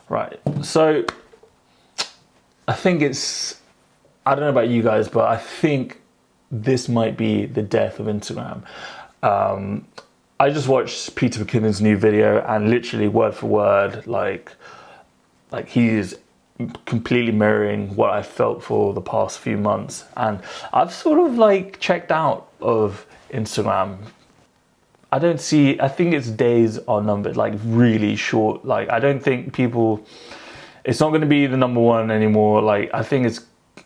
Right. So I think I don't know about you guys, but I think this might be the death of Instagram. I just watched Peter McKinnon's new video, and literally word for word, like he's completely mirroring what I felt for the past few months. And I've sort of like checked out of Instagram. I think its days are numbered, like really short. Like I don't think it's not going to be the number one anymore. Like I think it's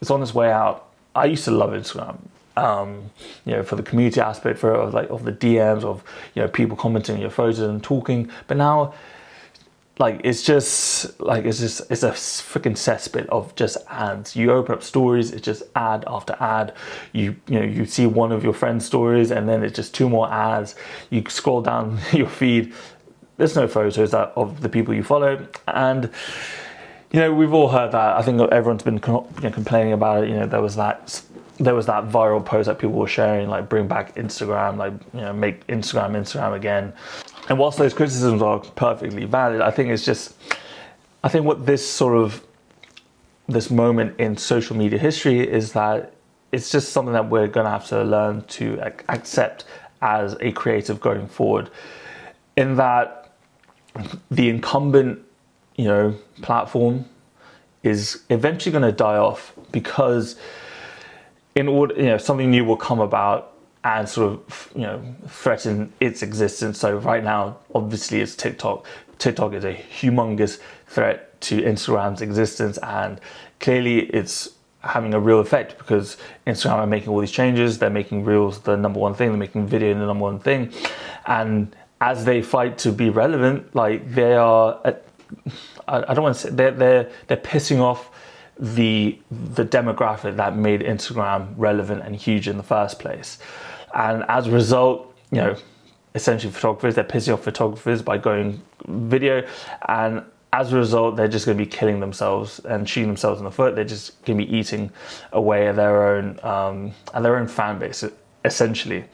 on its way out. I used to love Instagram, for the community aspect, of the DMs, of people commenting on your photos and talking. But now, it's a freaking cesspit of just ads. You open up stories, it's just ad after ad. You see one of your friends' stories, and then it's just two more ads. You scroll down your feed, there's no photos of the people you follow, and we've all heard that. I think everyone's been complaining about it. There was that viral post that people were sharing, like bring back Instagram, make Instagram again. And whilst those criticisms are perfectly valid, I think what this moment in social media history is that it's just something that we're going to have to learn to accept as a creative going forward, in that the incumbent platform is eventually going to die off, because in order, something new will come about and threaten its existence. So right now, obviously, it's TikTok. TikTok is a humongous threat to Instagram's existence, and clearly it's having a real effect, because Instagram are making all these changes. They're making Reels the number one thing. They're making video the number one thing, and as they fight to be relevant, they are, I don't want to say, they're pissing off the demographic that made Instagram relevant and huge in the first place. And as a result, essentially they're pissing off photographers by going video, and as a result, they're just going to be killing themselves and shooting themselves in the foot. They're just going to be eating away at their own fan base, essentially.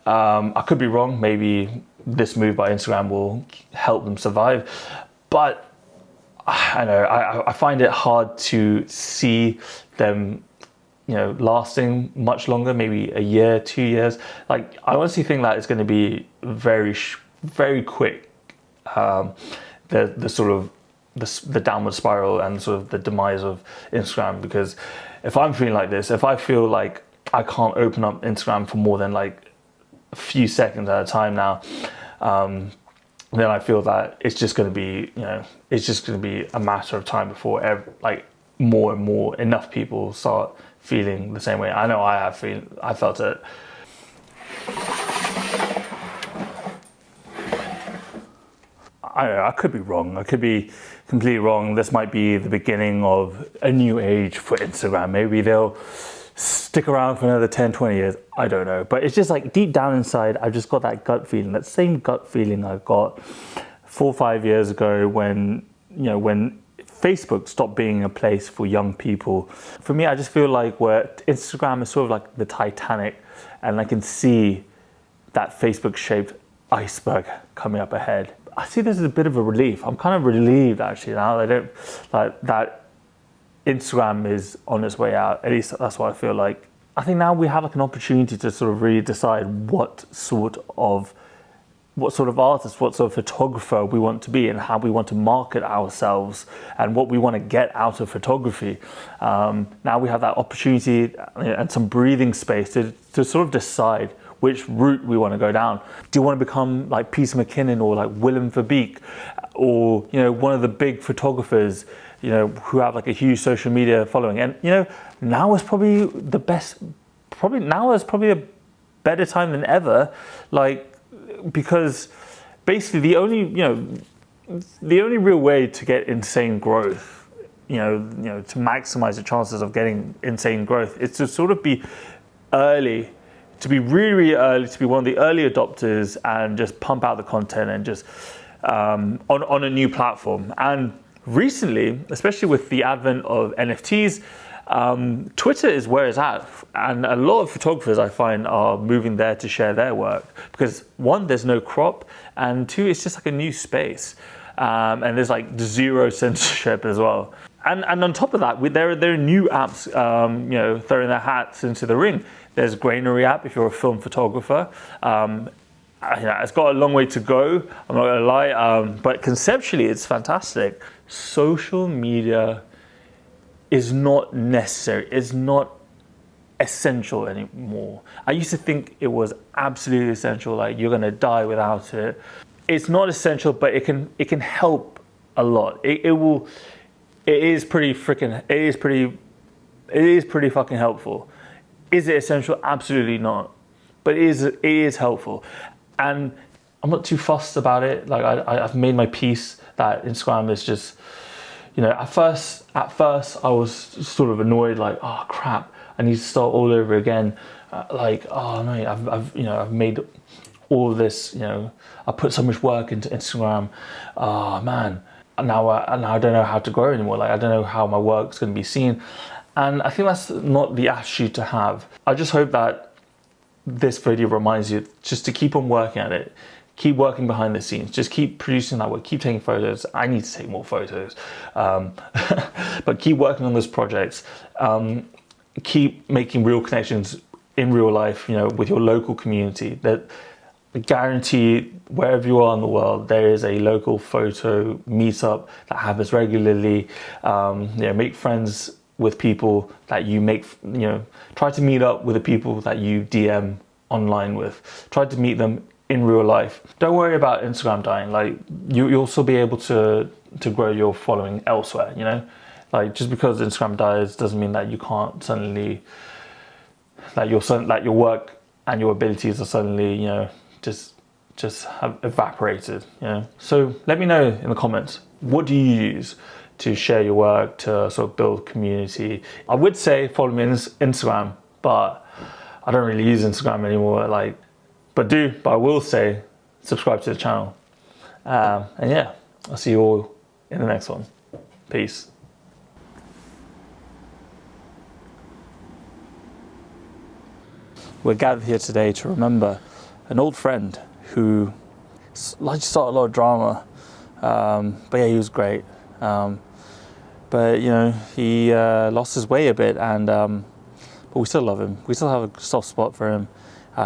I could be wrong. Maybe this move by Instagram will help them survive, but I know I find it hard to see them lasting much longer, maybe a year, 2 years. I honestly think that it's going to be very, very quick. The downward spiral and the demise of Instagram. Because if I'm feeling like this, if I feel like I can't open up Instagram for more than a few seconds at a time now, then I feel that it's just going to be, a matter of time before more and more enough people start feeling the same way. I know I felt it. I don't know, I could be wrong. I could be completely wrong. This might be the beginning of a new age for Instagram. Maybe they'll stick around for another 10, 20 years. I don't know. But it's just deep down inside, I've just got that gut feeling, that same gut feeling I got 4 or 5 years ago when Facebook stopped being a place for young people. For me, I just feel where Instagram is the Titanic, and I can see that Facebook-shaped iceberg coming up ahead. I see this as a bit of a relief. I'm kind of relieved actually now. I don't that Instagram is on its way out. At least that's what I feel like. I think now we have an opportunity to really decide what sort of artist, what sort of photographer we want to be, and how we want to market ourselves, and what we want to get out of photography. Now we have that opportunity and some breathing space to decide which route we want to go down. Do you want to become like Peter McKinnon or Willem Verbeek, or one of the big photographers who have a huge social media following? And now is probably the best. Now is probably a better time than ever, because basically the only real way to get insane growth, to maximize the chances of getting insane growth, is to be early, to be really, really early, to be one of the early adopters, and just pump out the content and just on a new platform. And recently, especially with the advent of NFTs, Twitter is where it's at, and a lot of photographers I find are moving there to share their work, because one, there's no crop, and two, it's just a new space. and there's like zero censorship as well. And on top of that, there are new apps, throwing their hats into the ring. There's Grainery app if you're a film photographer. It's got a long way to go, I'm not gonna lie, but conceptually it's fantastic. Social media is not necessary, it's not essential anymore. I used to think it was absolutely essential, like you're gonna die without it. It's not essential, but it can help a lot. It is pretty fucking helpful. Is it essential? Absolutely not. But it is helpful. And I'm not too fussed about it. Like I've made my peace that Instagram is just, at first I was sort of annoyed, like, oh crap, I need to start all over again. Oh no, I've made all of this, I put so much work into Instagram. Oh man, now I don't know how to grow anymore. Like I don't know how my work's going to be seen. And I think that's not the attitude to have. I just hope that this video reminds you just to keep on working at it. Keep working behind the scenes. Just keep producing that work. Keep taking photos. I need to take more photos. But keep working on those projects. Keep making real connections in real life, with your local community. That I guarantee wherever you are in the world, there is a local photo meetup that happens regularly. Make friends with people that you try to meet up with the people that you DM online with. Try to meet them in real life. Don't worry about Instagram dying. Like you'll still be able to grow your following elsewhere, Like just because Instagram dies doesn't mean that you can't suddenly, that your work and your abilities are suddenly, just have evaporated, So let me know in the comments, what do you use to share your work, to sort of build community? I would say follow me on Instagram, but I don't really use Instagram anymore. But I will say subscribe to the channel. And yeah, I'll see you all in the next one. Peace. We're gathered here today to remember an old friend who started a lot of drama. But yeah, he was great. But he lost his way a bit, but we still love him. We still have a soft spot for him.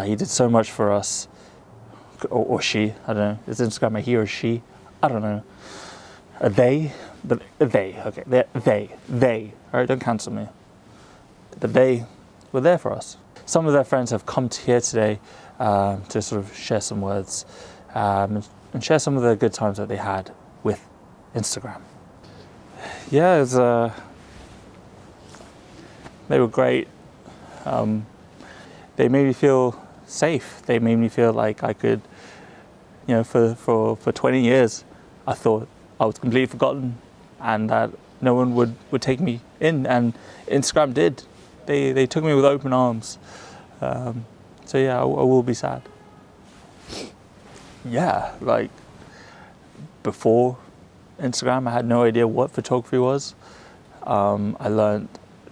He did so much for us, or she. I don't know. Is Instagram a he or she? I don't know. A they? They. Okay. They. All right. Don't cancel me. But they were there for us. Some of their friends have come here today to sort of share some words and share some of the good times that they had with Instagram. Yeah, they were great. They made me feel safe. They made me feel like I could, for 20 years, I thought I was completely forgotten and that no one would take me in, and Instagram did. They took me with open arms. So yeah, I will be sad. Yeah, like before Instagram, I had no idea what photography was. I learned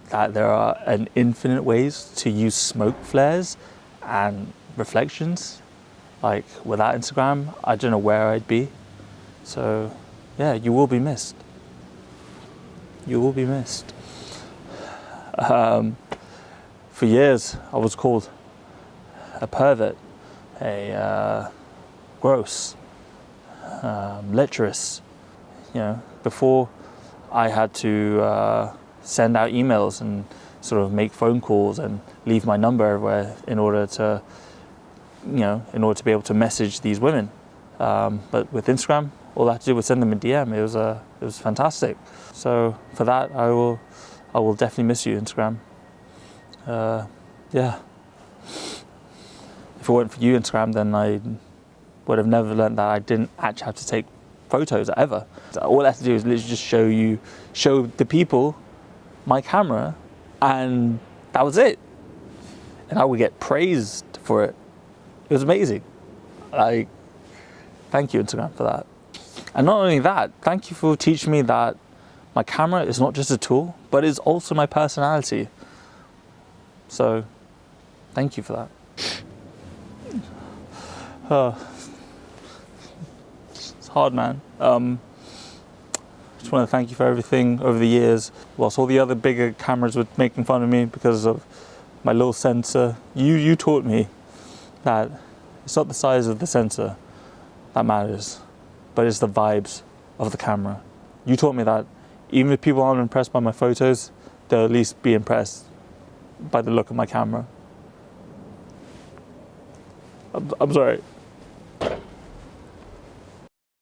that there are an infinite ways to use smoke flares and reflections. Like without Instagram, I don't know where I'd be. So yeah, you will be missed. You will be missed. For years, I was called a pervert, a gross, lecherous. Before I had to send out emails and sort of make phone calls and leave my number everywhere in order to be able to message these women. But with Instagram, all I had to do was send them a DM. It was fantastic. So for that, I will definitely miss you, Instagram. Yeah. If it weren't for you, Instagram, then I would have never learned that I didn't actually have to take photos ever. All I have to do is literally just show the people my camera, and that was it. And I would get praised for it. It was amazing. Thank you, Instagram, for that. And not only that, thank you for teaching me that my camera is not just a tool, but is also my personality. So, thank you for that. It's hard, man. Just want to thank you for everything over the years. Whilst all the other bigger cameras were making fun of me because of my little sensor, you taught me that it's not the size of the sensor that matters, but it's the vibes of the camera. You taught me that even if people aren't impressed by my photos, they'll at least be impressed by the look of my camera. I'm sorry.